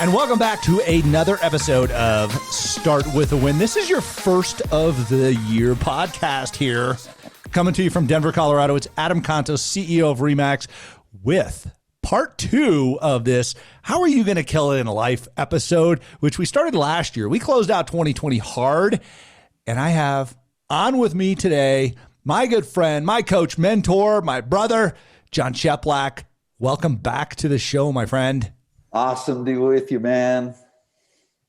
And welcome back to another episode of Start With a Win. This is your first of the year podcast here. Coming to you from Denver, Colorado. It's Adam Contos, CEO of RE/MAX, with part 2 of this How Are You Gonna Kill It in Life episode, which we started last year. We closed out 2020 hard, and I have on with me today my good friend, my coach, mentor, my brother, Jon Cheplak. Welcome back to the show, my friend. Awesome to be with you, man.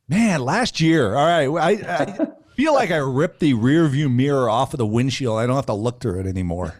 Man, last year. All right. I feel like I ripped the rear view mirror off of the windshield. I don't have to look through it anymore.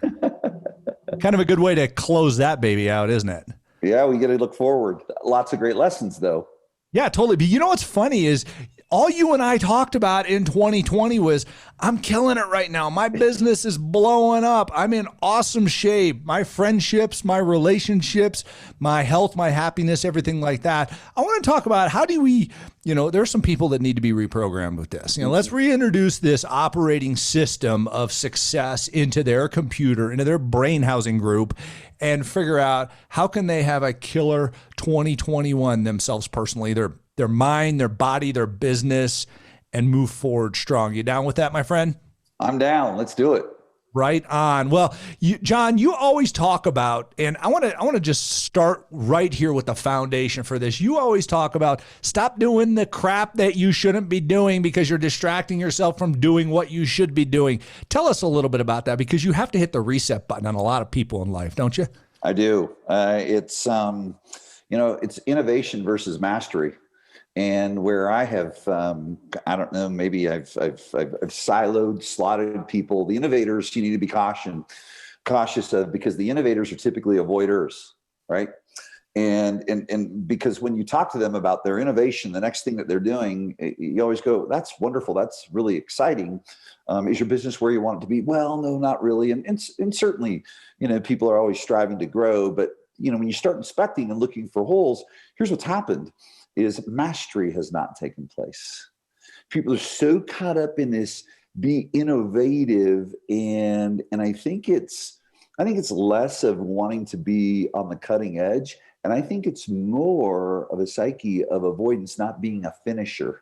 Kind of a good way to close that baby out, isn't it? Yeah, we got to look forward. Lots of great lessons, though. Yeah, totally. But you know what's funny is all you and I talked about in 2020 was, I'm killing it right now. My business is blowing up. I'm in awesome shape. My friendships, my relationships, my health, my happiness, everything like that. I want to talk about how do we, there's some people that need to be reprogrammed with this. Let's reintroduce this operating system of success into their computer, into their brain housing group, and figure out how can they have a killer 2021 themselves personally, their mind, their body, their business, and move forward strong. You down with that, my friend? I'm down. Let's do it. Right on. Well, Jon, you always talk about, and I want to just start right here with the foundation for this. You always talk about stop doing the crap that you shouldn't be doing because you're distracting yourself from doing what you should be doing. Tell us a little bit about that, because you have to hit the reset button on a lot of people in life, don't you? I do. It's innovation versus mastery. And where I have, I don't know, maybe I've siloed, slotted people. The innovators, you need to be cautious of, because the innovators are typically avoiders, right? And because when you talk to them about their innovation, the next thing that they're doing, you always go, "That's wonderful. That's really exciting. Is your business where you want it to be?" Well, no, not really. And certainly, people are always striving to grow. But when you start inspecting and looking for holes, here's what's happened. Is mastery has not taken place. People are so caught up in this be innovative, and I think it's less of wanting to be on the cutting edge, and I think it's more of a psyche of avoidance, not being a finisher,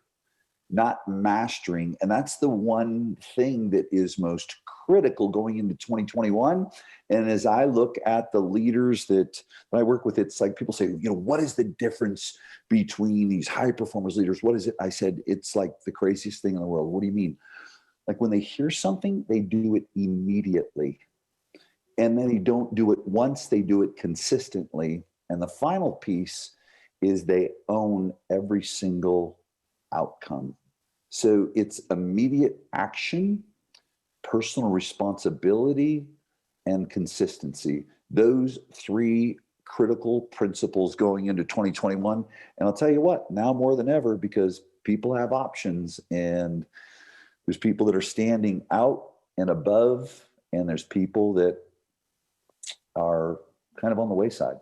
not mastering. And that's the one thing that is most critical going into 2021. And as I look at the leaders that I work with, it's like people say, what is the difference between these high performance leaders? What is it? I said, it's like the craziest thing in the world. What do you mean? Like when they hear something, they do it immediately. And then they don't do it once, they do it consistently. And the final piece is they own every single outcome. So it's immediate action, personal responsibility, and consistency. Those 3 critical principles going into 2021. And I'll tell you what, now more than ever, because people have options, and there's people that are standing out and above, and there's people that are kind of on the wayside.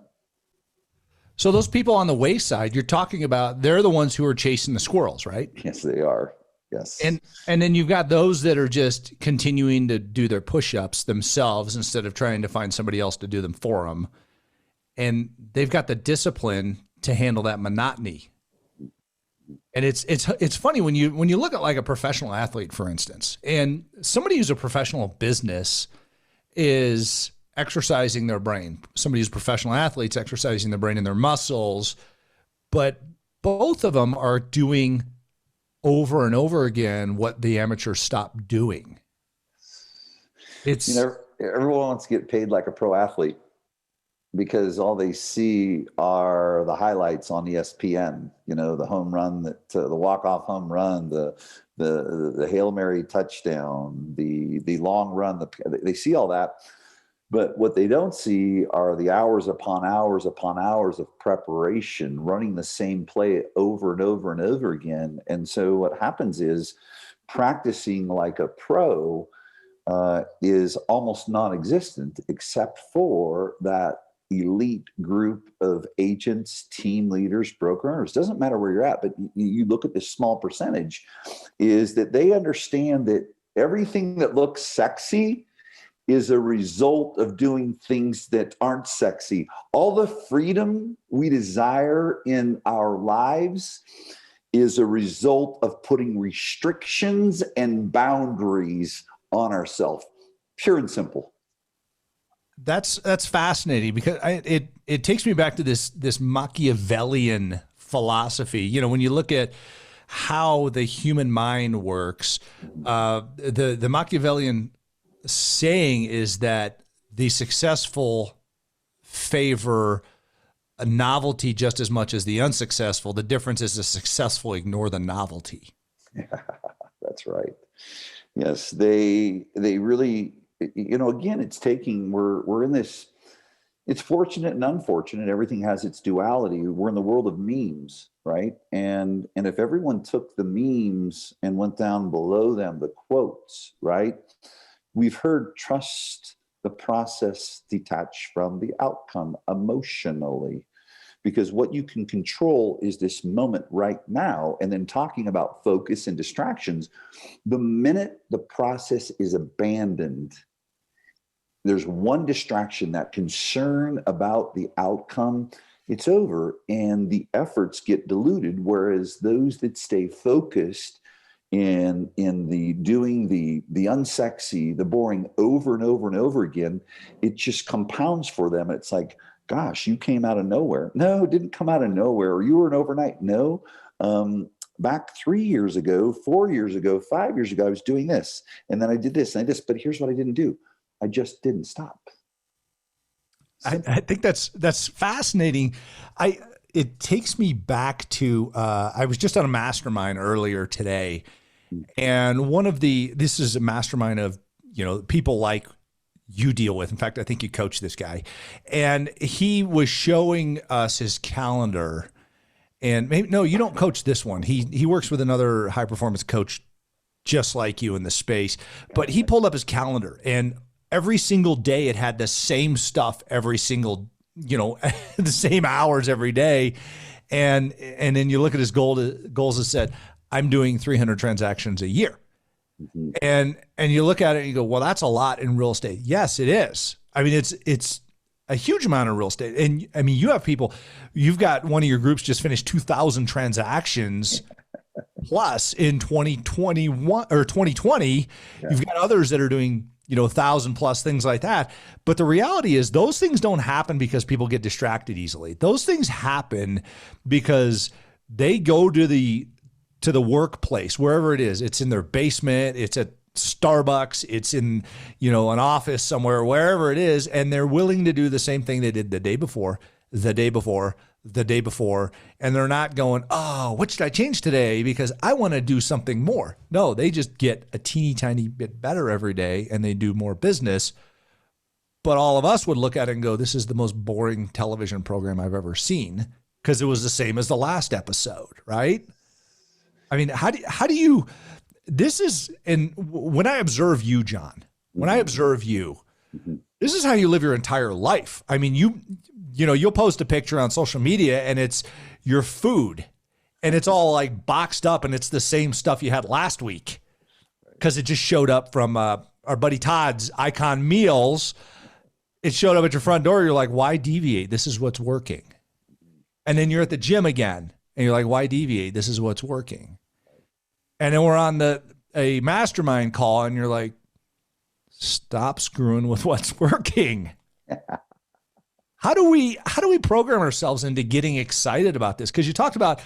So those people on the wayside, you're talking about, they're the ones who are chasing the squirrels, right? Yes, they are. Yes. And then you've got those that are just continuing to do their push-ups themselves instead of trying to find somebody else to do them for them. And they've got the discipline to handle that monotony. And it's funny when you look at like a professional athlete, for instance, and somebody who's a professional business is exercising their brain. Somebody who's a professional athlete's exercising their brain and their muscles, but both of them are doing over and over again what the amateurs stopped doing. It's everyone wants to get paid like a pro athlete because all they see are the highlights on ESPN. The home run, the walk-off home run, the Hail Mary touchdown, the long run. They see all that. But what they don't see are the hours upon hours upon hours of preparation, running the same play over and over and over again. And so what happens is practicing like a pro is almost non-existent, except for that elite group of agents, team leaders, broker owners. Doesn't matter where you're at, but you look at this small percentage, is that they understand that everything that looks sexy is a result of doing things that aren't sexy. All the freedom we desire in our lives is a result of putting restrictions and boundaries on ourselves. Pure and simple. That's fascinating, because it takes me back to this Machiavellian philosophy. You know, when you look at how the human mind works, the Machiavellian saying is that the successful favor a novelty just as much as the unsuccessful. The difference is the successful ignore the novelty. That's right. Yes, they really, you know, again, it's taking, we're in this, it's fortunate and unfortunate. Everything has its duality. We're in the world of memes, right? And if everyone took the memes and went down below them, the quotes, right? We've heard trust the process, detach from the outcome emotionally, because what you can control is this moment right now. And then talking about focus and distractions, the minute the process is abandoned, there's one distraction, that concern about the outcome, it's over, and the efforts get diluted. Whereas those that stay focused in the doing the unsexy, the boring over and over and over again, it just compounds for them. It's like, gosh, you came out of nowhere. No, it didn't come out of nowhere. Or you were an overnight. No, back 3 years ago, 4 years ago, 5 years ago, I was doing this, and then I did this and I did this, but here's what I didn't do. I just didn't stop. I think that's fascinating. It takes me back to, I was just on a mastermind earlier today, and this is a mastermind of, you know, people like you deal with. In fact, I think you coach this guy, and he was showing us his calendar. And maybe, no, you don't coach this one. He works with another high performance coach just like you in the space, but he pulled up his calendar, and every single day it had the same stuff every single, you know, the same hours every day. And then you look at his goals that said, I'm doing 300 transactions a year. Mm-hmm. And you look at it and you go, well, that's a lot in real estate. Yes, it is. I mean, it's a huge amount of real estate. And I mean, you have people, you've got one of your groups just finished 2,000 transactions plus in 2021 or 2020. Yeah. You've got others that are doing, you know, 1,000 plus, things like that. But the reality is those things don't happen because people get distracted easily. Those things happen because they go to the workplace, wherever it is. It's in their basement, it's at Starbucks, it's in, you know, an office somewhere, wherever it is. And they're willing to do the same thing they did the day before, the day before, the day before. And they're not going, oh, what should I change today? Because I want to do something more. No, they just get a teeny tiny bit better every day and they do more business. But all of us would look at it and go, this is the most boring television program I've ever seen, because it was the same as the last episode, right? I mean, how do you, this is, and when I observe you, Jon, when I observe you, this is how you live your entire life. I mean, you know, you'll post a picture on social media and it's your food and it's all like boxed up and it's the same stuff you had last week because it just showed up from our buddy Todd's Icon Meals. It showed up at your front door. You're like, why deviate? This is what's working. And then you're at the gym again and you're like, why deviate? This is what's working. And then we're on a mastermind call and you're like, stop screwing with what's working. How do we program ourselves into getting excited about this? Because you talked about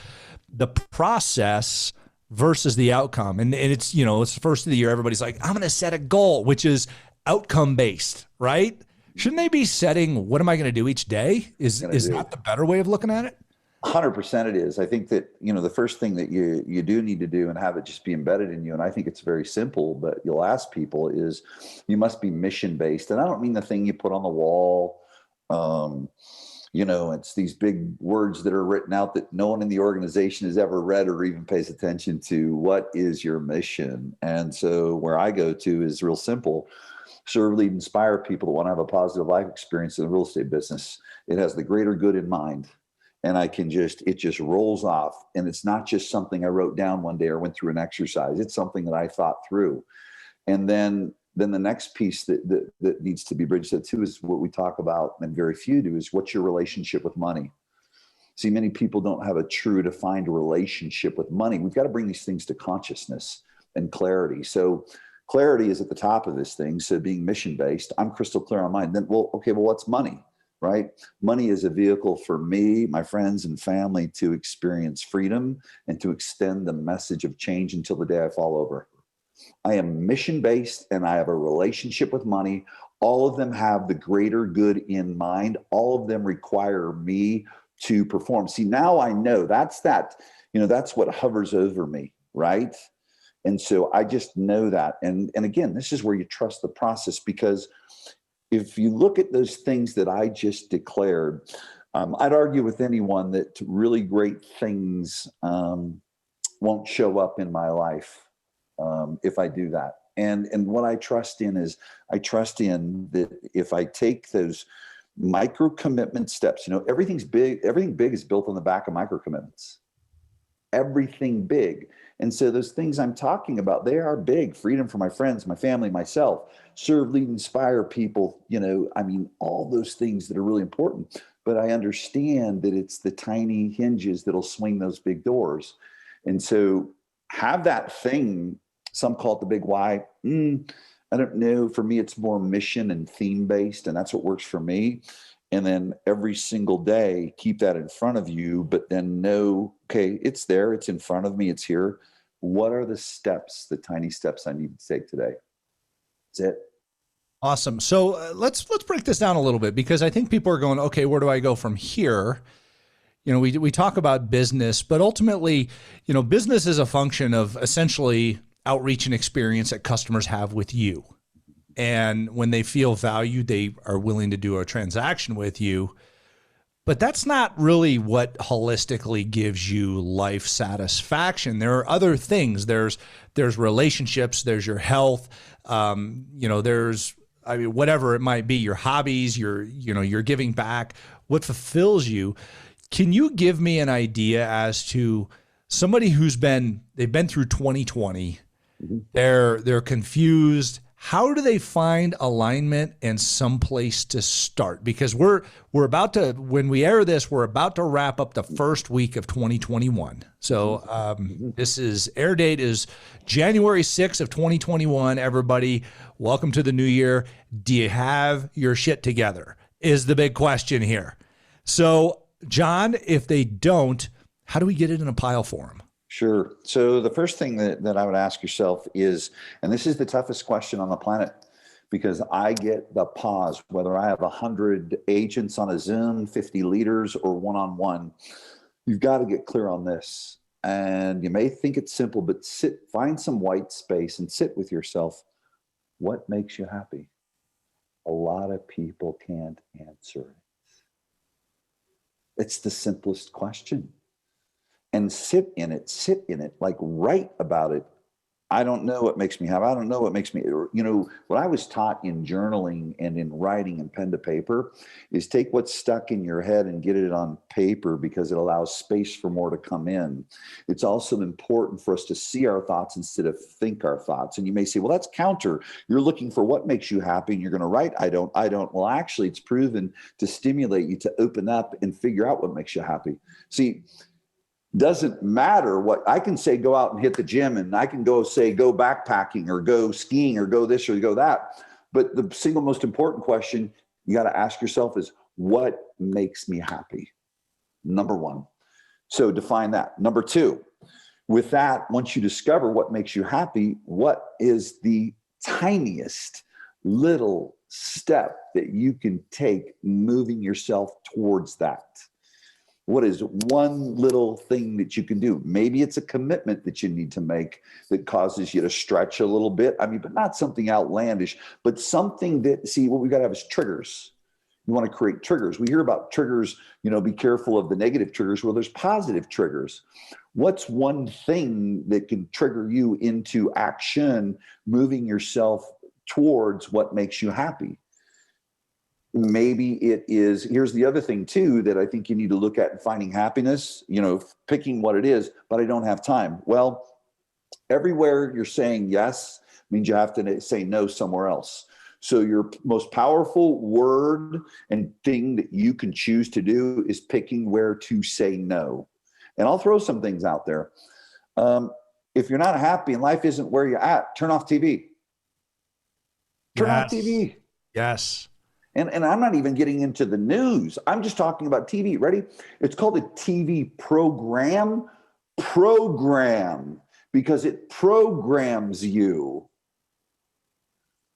the process versus the outcome. And it's, you know, it's the first of the year. Everybody's like, I'm going to set a goal, which is outcome based, right? Shouldn't they be setting, what am I going to do each day? Is that the better way of looking at it? 100% it is. I think that, you know, the first thing that you do need to do and have it just be embedded in you, and I think it's very simple, but you'll ask people, is you must be mission based. And I don't mean the thing you put on the wall. You know, it's these big words that are written out that no one in the organization has ever read or even pays attention to. What is your mission? And so where I go to is real simple. Serve, lead, inspire people to want to have a positive life experience in the real estate business. It has the greater good in mind. And it just rolls off. And it's not just something I wrote down one day or went through an exercise. It's something that I thought through. And then then the next piece that needs to be bridged too is what we talk about and very few do, is what's your relationship with money? See, many people don't have a true defined relationship with money. We've got to bring these things to consciousness and clarity. So clarity is at the top of this thing. So being mission-based, I'm crystal clear on mine. Then, well, what's money, right? Money is a vehicle for me, my friends and family to experience freedom and to extend the message of change until the day I fall over. I am mission-based and I have a relationship with money. All of them have the greater good in mind. All of them require me to perform. See, now I know that's what hovers over me, right? And so I just know that. And again, this is where you trust the process, because if you look at those things that I just declared, I'd argue with anyone that really great things won't show up in my life if I do that. And what I trust in is, I trust in that if I take those micro commitment steps, everything big is built on the back of micro commitments. Everything big. And so those things I'm talking about, they are big. Freedom for my friends, my family, myself, serve, lead, inspire people, all those things that are really important. But I understand that it's the tiny hinges that'll swing those big doors. And so have that thing, some call it the big why. I don't know. For me, it's more mission and theme based, and that's what works for me. And then every single day, keep that in front of you, but then know, okay, it's there, it's in front of me, it's here. What are the steps, the tiny steps I need to take today? That's it. Awesome. So let's break this down a little bit, because I think people are going, okay, where do I go from here? We talk about business, but ultimately, business is a function of essentially outreach and experience that customers have with you. And when they feel valued, they are willing to do a transaction with you. But that's not really what holistically gives you life satisfaction. There are other things. There's relationships, there's your health, there's whatever it might be, your hobbies, you're giving back, what fulfills you. Can you give me an idea as to somebody they've been through 2020, they're confused. How do they find alignment and someplace to start? Because we're about to, when we air this, we're about to wrap up the first week of 2021. So air date is January 6th of 2021. Everybody, welcome to the new year. Do you have your shit together? Is the big question here. So Jon, if they don't, how do we get it in a pile for them? Sure. So the first thing that I would ask yourself is, and this is the toughest question on the planet, because I get the pause, whether I have 100 agents on a Zoom, 50 leaders, or one-on-one, you've got to get clear on this. And you may think it's simple, but find some white space and sit with yourself. What makes you happy? A lot of people can't answer it. It's the simplest question. And sit in it, like write about it. I don't know what makes me happy. I don't know what makes me, what I was taught in journaling and in writing and pen to paper is take what's stuck in your head and get it on paper, because it allows space for more to come in. It's also important for us to see our thoughts instead of think our thoughts. And you may say, well, that's counter. You're looking for what makes you happy and you're going to write, I don't. Well, actually, it's proven to stimulate you to open up and figure out what makes you happy. See, doesn't matter what I can say, go out and hit the gym, and I can go backpacking or go skiing or go this or go that. But the single most important question you got to ask yourself is, what makes me happy? Number one. So define that. Number two, with that, once you discover what makes you happy, what is the tiniest little step that you can take moving yourself towards that? What is one little thing that you can do? Maybe it's a commitment that you need to make that causes you to stretch a little bit. But not something outlandish, but something that, what we got to have is triggers. You want to create triggers. We hear about triggers, be careful of the negative triggers. Well, there's positive triggers. What's one thing that can trigger you into action, moving yourself towards what makes you happy? Maybe it is, here's the other thing too, that I think you need to look at in finding happiness, picking what it is, but I don't have time. Well, everywhere you're saying yes, means you have to say no somewhere else. So your most powerful word and thing that you can choose to do is picking where to say no. And I'll throw some things out there. If you're not happy and life isn't where you're at, turn off TV. Turn off TV. Yes. And I'm not even getting into the news. I'm just talking about TV. Ready? It's called a TV program. Because it programs you.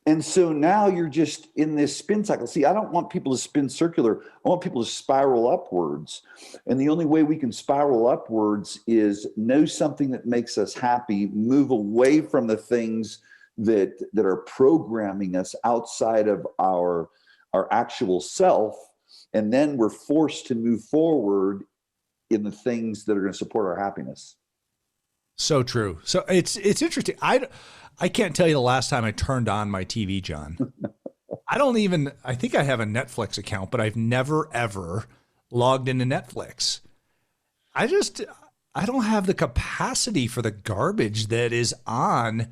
And so now you're just in this spin cycle. See, I don't want people to spin circular. I want people to spiral upwards. And the only way we can spiral upwards is know something that makes us happy, move away from the things that are programming us outside of our actual self. And then we're forced to move forward in the things that are going to support our happiness. So true. So it's interesting. I can't tell you the last time I turned on my TV, Jon. I think I have a Netflix account, but I've never, ever logged into Netflix. I don't have the capacity for the garbage that is on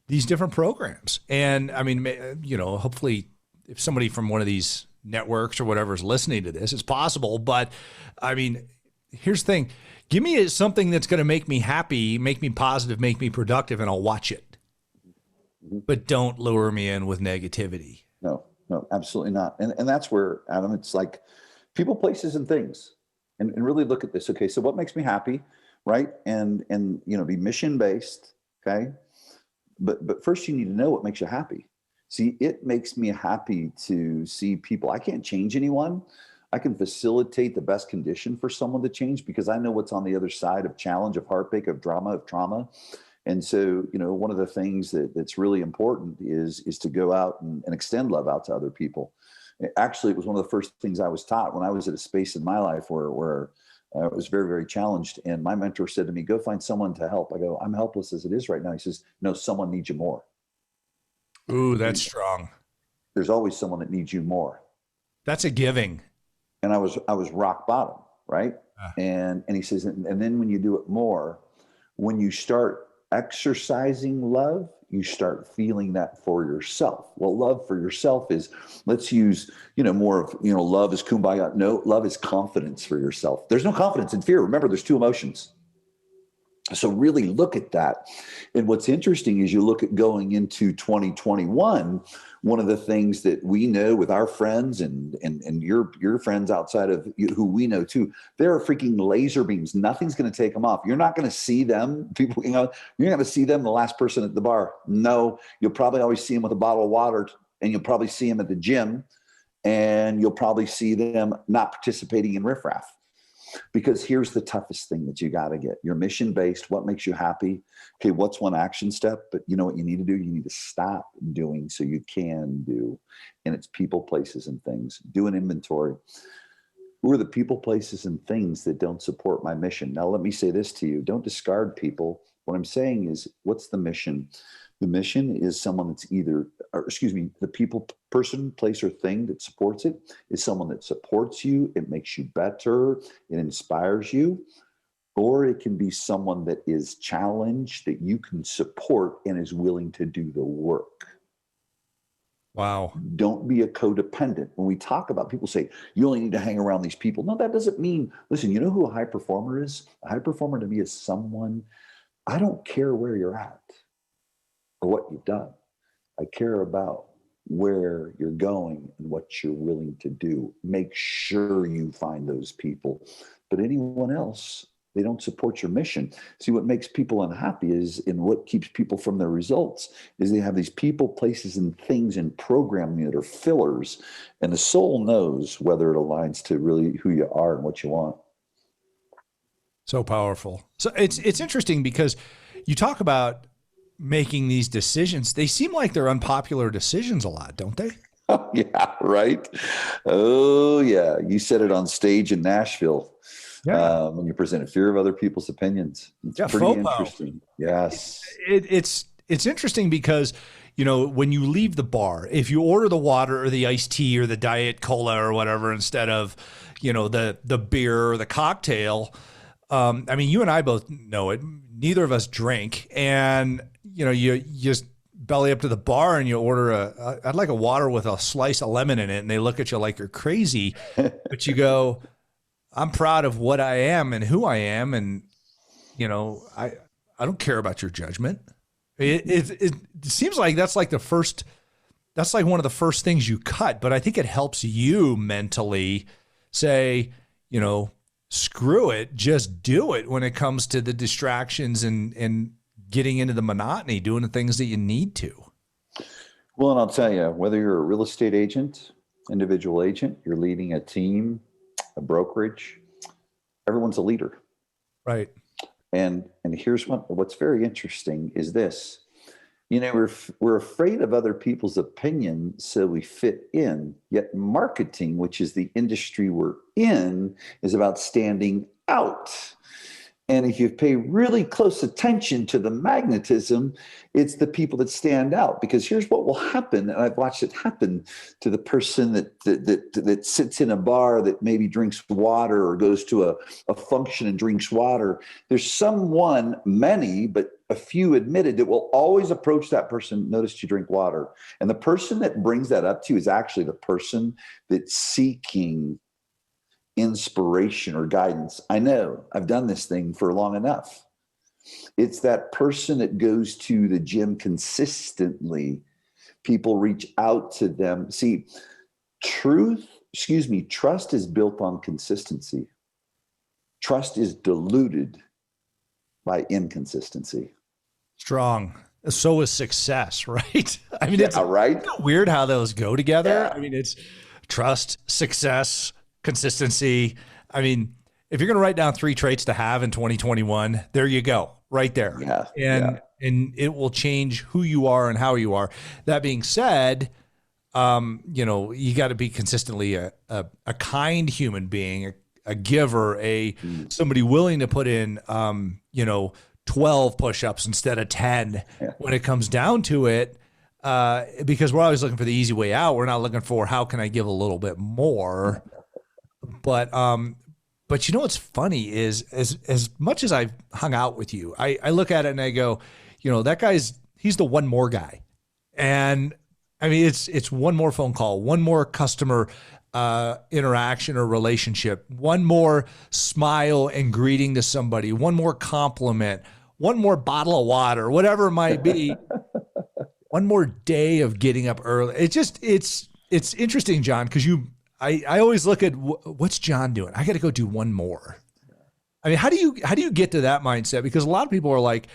these different programs. And I mean, hopefully if somebody from one of these networks or whatever is listening to this, it's possible. But I mean, here's the thing. Give me something that's going to make me happy, make me positive, make me productive, and I'll watch it. But don't lure me in with negativity. No, absolutely not. And that's where, Adam, it's like people, places, and things. And really look at this. Okay, so what makes me happy, right? And be mission-based, okay? But first you need to know what makes you happy. See, it makes me happy to see people. I can't change anyone. I can facilitate the best condition for someone to change because I know what's on the other side of challenge, of heartbreak, of drama, of trauma. And so, one of the things that's really important is to go out and extend love out to other people. Actually, it was one of the first things I was taught when I was at a space in my life where I was very, very challenged. And my mentor said to me, go find someone to help. I go, I'm helpless as it is right now. He says, no, someone needs you more. Ooh, that's strong. There's always someone that needs you more. That's a giving. And I was rock bottom, right? And he says, and then when you do it more, when you start exercising love, you start feeling that for yourself. Well, love for yourself is, let's use, more of, love is kumbaya. No, love is confidence for yourself. There's no confidence in fear. Remember, there's two emotions. So really look at that. And what's interesting is you look at going into 2021, one of the things that we know with our friends and your friends outside of who we know too, they're freaking laser beams. Nothing's going to take them off. You're not going to see them. People, you're not going to see them, the last person at the bar. No, you'll probably always see them with a bottle of water, and you'll probably see them at the gym, and you'll probably see them not participating in riffraff. Because here's the toughest thing that you got to get. You're mission-based. What makes you happy? Okay, what's one action step? But you know what you need to do? You need to stop doing so you can do. And it's people, places, and things. Do an inventory. Who are the people, places, and things that don't support my mission? Now, let me say this to you. Don't discard people. What I'm saying is, what's the mission? The mission is someone that's the people, person, place, or thing that supports it is someone that supports you. It makes you better. It inspires you. Or it can be someone that is challenged that you can support and is willing to do the work. Wow. Don't be a codependent. When we talk about, people say, you only need to hang around these people. No, that doesn't mean, listen, you know who a high performer is? A high performer to me is someone, I don't care where you're at or what you've done. I care about where you're going and what you're willing to do. Make sure you find those people. But anyone else, they don't support your mission. See, what makes people unhappy is, and what keeps people from their results, is they have these people, places, and things and programming that are fillers. And the soul knows whether it aligns to really who you are and what you want. So powerful. So it's interesting because you talk about making these decisions. They seem like they're unpopular decisions a lot, don't they? Oh, yeah, right. Oh, yeah. You said it on stage in Nashville. Yeah. When you presented fear of other people's opinions. It's pretty interesting. Yes. It's interesting because, when you leave the bar, if you order the water or the iced tea or the diet cola or whatever, instead of, the beer or the cocktail, you and I both know it. Neither of us drink. And, you just belly up to the bar and you order I'd like a water with a slice of lemon in it, and they look at you like you're crazy, but you go, I'm proud of what I am and who I am, and I don't care about your judgment. It seems like that's like one of the first things you cut, but I think it helps you mentally say, screw it, just do it when it comes to the distractions and getting into the monotony, doing the things that you need to. Well, and I'll tell you, whether you're a real estate agent, individual agent, you're leading a team, a brokerage, everyone's a leader. Right. And here's what's very interesting is this. We're afraid of other people's opinion, so we fit in. Yet marketing, which is the industry we're in, is about standing out. And if you pay really close attention to the magnetism, it's the people that stand out. Because here's what will happen, and I've watched it happen to the person that sits in a bar that maybe drinks water or goes to a function and drinks water. There's someone, many, but a few admitted, that will always approach that person, notice you drink water. And the person that brings that up to you is actually the person that's seeking inspiration or guidance. I know, I've done this thing for long enough. It's that person that goes to the gym consistently. People reach out to them. See, trust is built on consistency. Trust is diluted by inconsistency. Strong. So is success, right? I mean, it's right. Weird how those go together. Yeah. I mean, it's trust, success, consistency. I mean, if you're going to write down 3 traits to have in 2021, there you go, right there. Yeah. And it will change who you are and how you are. That being said, you got to be consistently a kind human being, a giver, somebody willing to put in, 12 push-ups instead of 10 when it comes down to it. Because we're always looking for the easy way out. We're not looking for how can I give a little bit more. But what's funny is as much as I've hung out with you, I look at it and I go, that he's the one more guy. And I mean, it's one more phone call, one more customer interaction or relationship, one more smile and greeting to somebody, one more compliment, one more bottle of water, whatever it might be, one more day of getting up early. It's interesting, Jon, because I always look at what's Jon doing? I got to go do one more. I mean, how do you get to that mindset? Because a lot of people are like,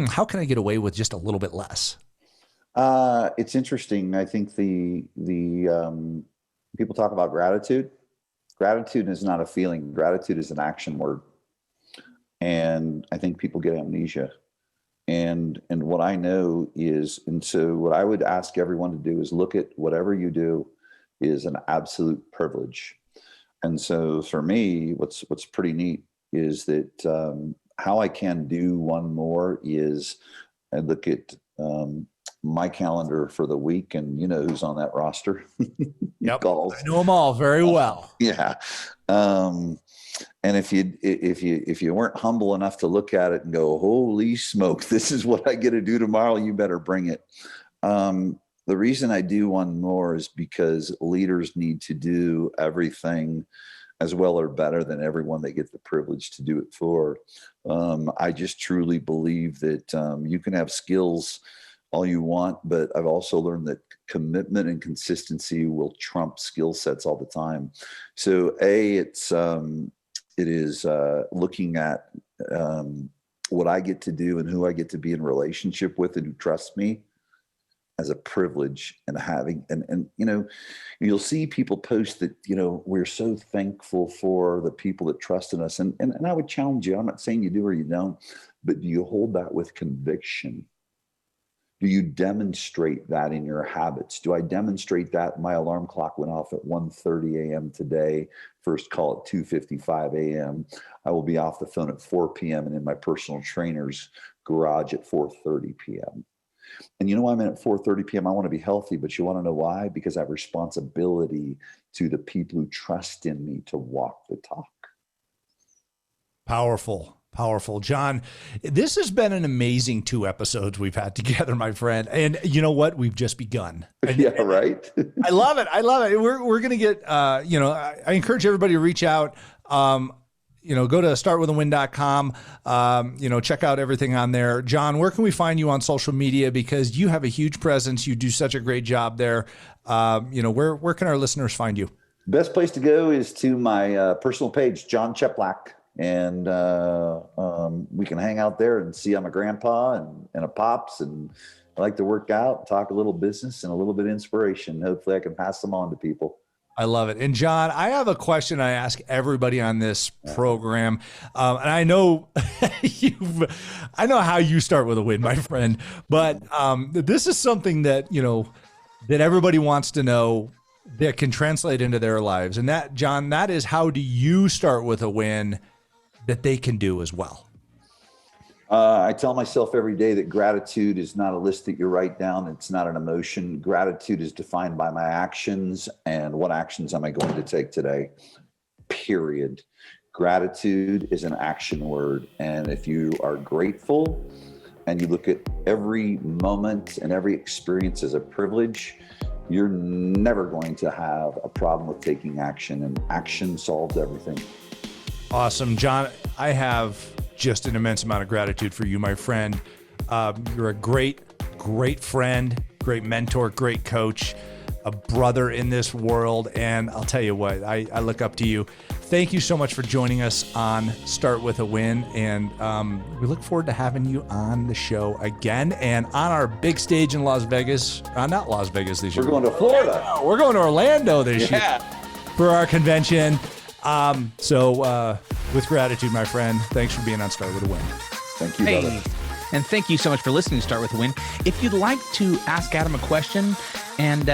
how can I get away with just a little bit less? It's interesting. I think the people talk about gratitude. Gratitude is not a feeling. Gratitude is an action word. And I think people get amnesia. And what I know is, and so what I would ask everyone to do is look at whatever you do is an absolute privilege. And so for me, what's pretty neat is that how I can do one more is I look at my calendar for the week, and you know who's on that roster. Yep, Calls. I know them all very well. Yeah, and if you weren't humble enough to look at it and go, "Holy smoke, this is what I get to do tomorrow," you better bring it. The reason I do one more is because leaders need to do everything as well or better than everyone they get the privilege to do it for. I just truly believe that you can have skills all you want, but I've also learned that commitment and consistency will trump skill sets all the time. So it is looking at what I get to do and who I get to be in relationship with and who trusts me as a privilege, and having, and you'll see people post that, we're so thankful for the people that trust in us. And I would challenge you, I'm not saying you do or you don't, but do you hold that with conviction? Do you demonstrate that in your habits? Do I demonstrate that? My alarm clock went off at 1:30 a.m. today. First call at 2:55 a.m. I will be off the phone at 4 p.m. and in my personal trainer's garage at 4:30 p.m. And you know why I'm in at 4:30 p.m.? I want to be healthy, but you want to know why? Because I have responsibility to the people who trust in me to walk the talk. Powerful. Powerful. Jon, this has been an amazing 2 episodes we've had together, my friend. And you know what? We've just begun. Yeah, right. I love it. I love it. We're going to get, I encourage everybody to reach out. Go to startwithawin.com, check out everything on there. Jon, where can we find you on social media? Because you have a huge presence. You do such a great job there. Where can our listeners find you? Best place to go is to my personal page, Jon Cheplak. And we can hang out there and see I'm a grandpa and a pops. And I like to work out, talk a little business and a little bit of inspiration. Hopefully I can pass them on to people. I love it. And Jon, I have a question I ask everybody on this program. And I know I know how you start with a win, my friend, but this is something that, that everybody wants to know that can translate into their lives. And that, Jon, that is, how do you start with a win that they can do as well? I tell myself every day that gratitude is not a list that you write down. It's not an emotion. Gratitude is defined by my actions and what actions am I going to take today, period. Gratitude is an action word. And if you are grateful and you look at every moment and every experience as a privilege, you're never going to have a problem with taking action, and action solves everything. Awesome. Jon, I have just an immense amount of gratitude for you, my friend. You're a great friend, great mentor, great coach, a brother in this world. And I'll tell you what, I look up to you. Thank you so much for joining us on Start With a Win. And we look forward to having you on the show again and on our big stage in Las Vegas. Not Las Vegas this year. We're going to Florida. We're going to Orlando this year for our convention. With gratitude, my friend, thanks for being on Start With a Win. Thank you, brother. And thank you so much for listening to Start With a Win. If you'd like to ask Adam a question and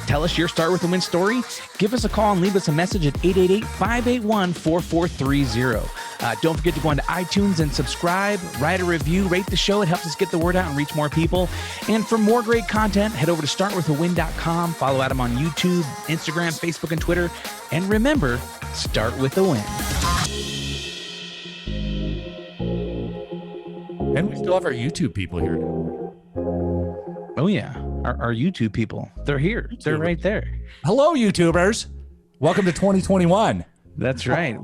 tell us your Start With a Win story, give us a call and leave us a message at 888-581-4430. Don't forget to go onto iTunes and subscribe, write a review, rate the show. It helps us get the word out and reach more people. And for more great content, head over to startwithawin.com. Follow Adam on YouTube, Instagram, Facebook, and Twitter. And remember, start with a win. And we still have our YouTube people here. Oh, yeah. Our YouTube people. They're here. YouTubers. They're right there. Hello, YouTubers. Welcome to 2021. That's right.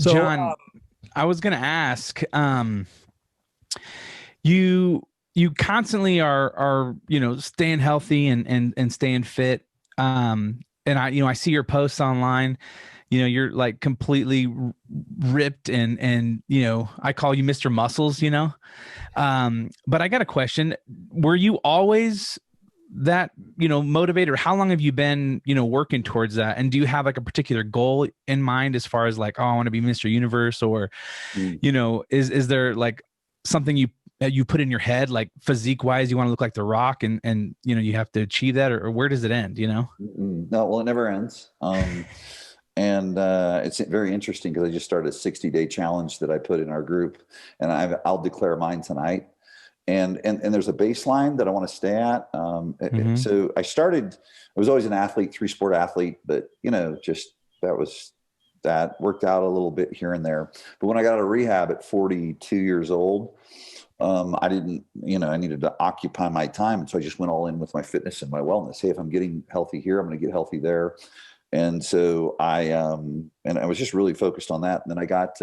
So, Jon, I was going to ask, you constantly are staying healthy and staying fit. And I see your posts online. You're like completely ripped and I call you Mr. Muscles, but I got a question. Were you always that, motivated? How long have you been, working towards that? And do you have like a particular goal in mind as far as like, oh, I want to be Mr. Universe, or, is there like something you put in your head, like physique wise, you want to look like The Rock and you have to achieve that, or where does it end, No, well, it never ends. And it's very interesting because I just started a 60-day challenge that I put in our group, and I'll declare mine tonight. And there's a baseline that I want to stay at. So I was always an athlete, 3-sport athlete, but that worked out a little bit here and there. But when I got out of rehab at 42 years old, I didn't, I needed to occupy my time. And so I just went all in with my fitness and my wellness. Hey, if I'm getting healthy here, I'm going to get healthy there. And so I was just really focused on that. And then I got,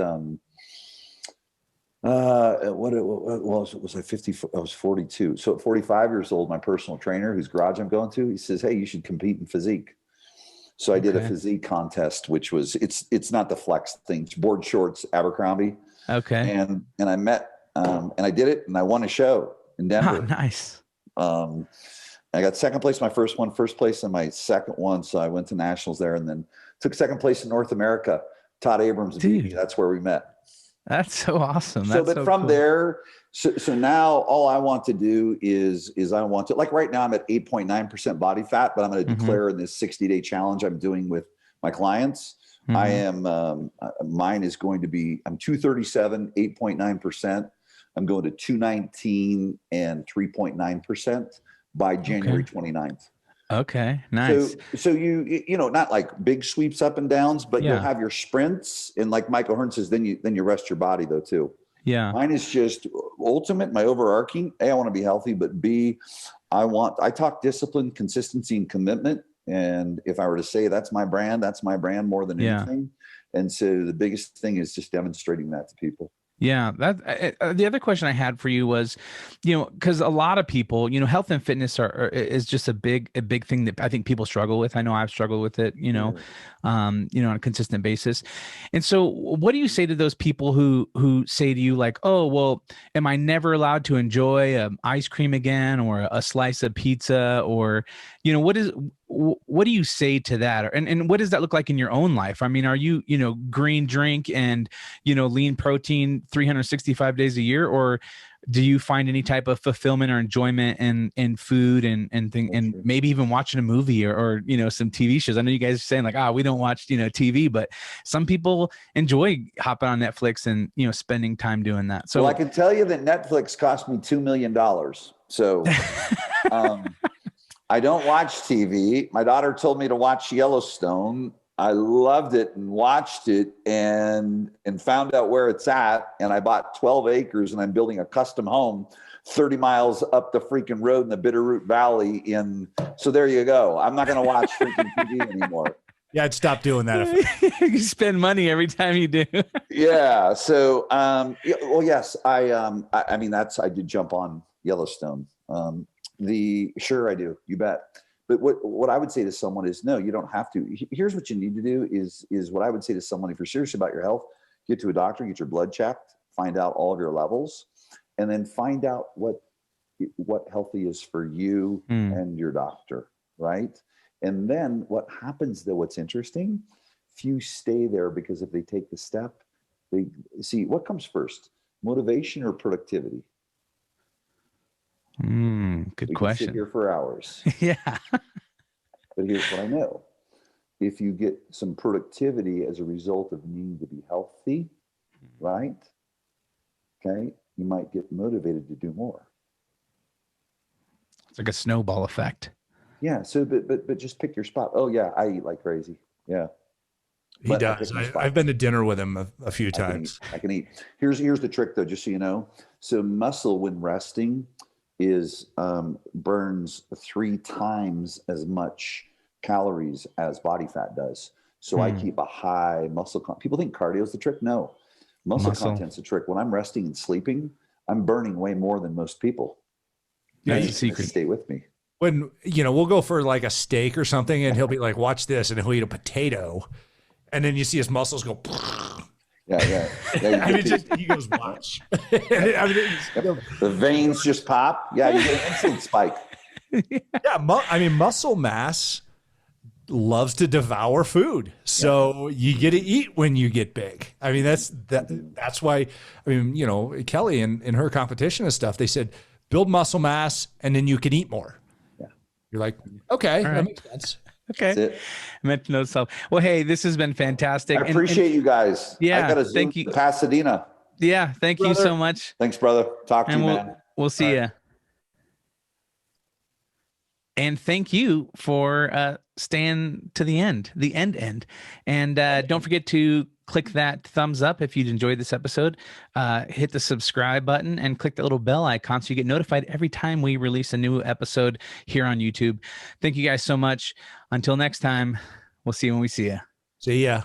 was I 50? I was 42. So at 45 years old, my personal trainer, whose garage I'm going to, he says, hey, you should compete in physique. So I did a physique contest, which was, it's not the flex thing, it's board shorts, Abercrombie. Okay. And I met, and I did it, and I won a show in Denver. Oh, nice. I got second place in my first one, first place in my second one. So I went to nationals there, and then took second place in North America. Todd Abrams beat me. That's where we met. That's so awesome. From there, so now all I want to do is I want to, like right now I'm at 8.9% body fat, but I'm going to declare in this 60-day challenge I'm doing with my clients. I am, mine is going to be, I'm 237, 8.9%. I'm going to 219 and 3.9% by January 29th. Okay, nice. So you know, not like big sweeps up and downs, but you'll have your sprints. And like Michael Hearn says, then you rest your body though too. Yeah. Mine is just ultimate, my overarching, A, I want to be healthy, but B, I talk discipline, consistency, and commitment. And if I were to say that's my brand more than anything. And so the biggest thing is just demonstrating that to people. Yeah, the other question I had for you was, because a lot of people, health and fitness is just a big thing that I think people struggle with. I know I've struggled with it, on a consistent basis. And so, what do you say to those people who say to you like, "Oh, well, am I never allowed to enjoy ice cream again, or a slice of pizza, or what do you say to that? And what does that look like in your own life? I mean, are you, green drink and, lean protein 365 days a year, or do you find any type of fulfillment or enjoyment in food and maybe even watching a movie or some TV shows? I know you guys are saying like, we don't watch, TV, but some people enjoy hopping on Netflix and, spending time doing that. So I can tell you that Netflix cost me $2 million. So, I don't watch TV. My daughter told me to watch Yellowstone. I loved it and watched it and found out where it's at. And I bought 12 acres and I'm building a custom home 30 miles up the freaking road in the Bitterroot Valley. So there you go. I'm not going to watch freaking TV anymore. Yeah, I'd stop doing that. You spend money every time you do. Yeah. So, yes, I mean, I did jump on Yellowstone. Sure I do. You bet. But what I would say to someone is, no, you don't have to. Here's what you need to do is what I would say to someone, if you're serious about your health, get to a doctor, get your blood checked, find out all of your levels, and then find out what healthy is for you and your doctor, right? And then what happens though, what's interesting, few stay there, because if they take the step, they see what comes first, motivation or productivity? Good question. Sit here for hours. Yeah. But here's what I know. If you get some productivity as a result of needing to be healthy, right? Okay, you might get motivated to do more. It's like a snowball effect. Yeah. So, but just pick your spot. Oh yeah, I eat like crazy. Yeah. He does. I've been to dinner with him a few times. I can eat. Here's the trick though, just so you know. So muscle when resting burns 3 times as much calories as body fat does. So I keep a high muscle people think cardio is the trick. No, muscle content's the trick. When I'm resting and sleeping, I'm burning way more than most people. That's a secret. Stay with me. When, we'll go for like a steak or something and he'll be like, watch this. And he'll eat a potato. And then you see his muscles go. Yeah. I mean, he goes, watch. The veins just pop. Yeah, you get an insulin spike. Yeah, muscle mass loves to devour food. So you get to eat when you get big. I mean, that's why, Kelly in her competition and stuff, they said, build muscle mass and then you can eat more. Yeah. You're like, okay, that makes sense. Okay. That's it. Meant to know self. Well, hey, this has been fantastic. I appreciate you guys. Yeah. I got to zoom to Pasadena. Yeah. Thank you so much. Thanks, brother. Talk to you, man. We'll see you. And thank you for staying to the end. And don't forget to click that thumbs up if you'd enjoyed this episode. Hit the subscribe button and click the little bell icon so you get notified every time we release a new episode here on YouTube. Thank you guys so much. Until next time, we'll see you when we see you. See ya.